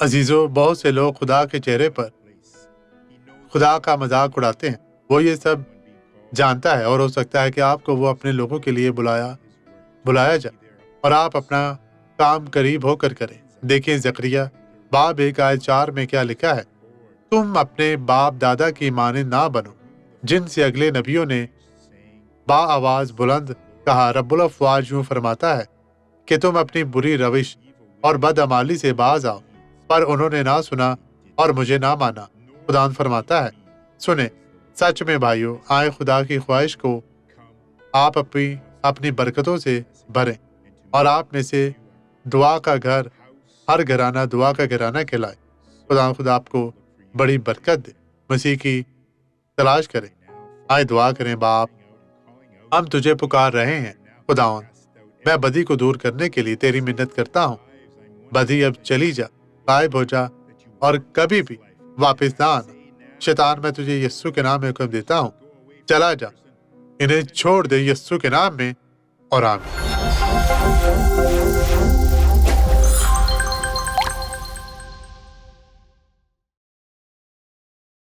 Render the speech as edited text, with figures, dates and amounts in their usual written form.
عزیزو، بہت سے لوگ خدا کے چہرے پر خدا کا مذاق اڑاتے ہیں۔ وہ یہ سب جانتا ہے اور ہو سکتا ہے کہ آپ کو وہ اپنے لوگوں کے لیے بلایا جائے اور آپ اپنا کام قریب ہو کر کریں۔ دیکھیں زکریا باب 1:4 میں کیا لکھا ہے، تم اپنے باپ دادا کی مانند نہ بنو جن سے اگلے نبیوں نے با آواز بلند کہا۔ رب الافواج یوں فرماتا ہے کہ تم اپنی بری روش اور بدعمالی سے باز آؤ، پر انہوں نے نہ سنا اور مجھے نہ مانا۔ خدا فرماتا ہے، سنیں سچ میں بھائیو، آئے خدا کی خواہش کو آپ اپنی برکتوں سے بھریں اور آپ میں سے دعا کا گھر، ہر گھرانہ دعا کا گھرانہ کہلائے۔ خدا آپ کو بڑی برکت دے۔ مسیح کی تلاش کریں، آئے دعا کریں۔ باپ، ہم تجھے پکار رہے ہیں خداوند، میں بدی کو دور کرنے کے لیے تیری منت کرتا ہوں۔ بدی اب چلی جا، غائب ہو جا اور کبھی بھی واپس نہ آنا۔ شیطان، میں تجھے یسوع کے نام میں حکم دیتا ہوں، چلا جا، انہیں چھوڑ دے یسوع کے نام میں، اور آمین۔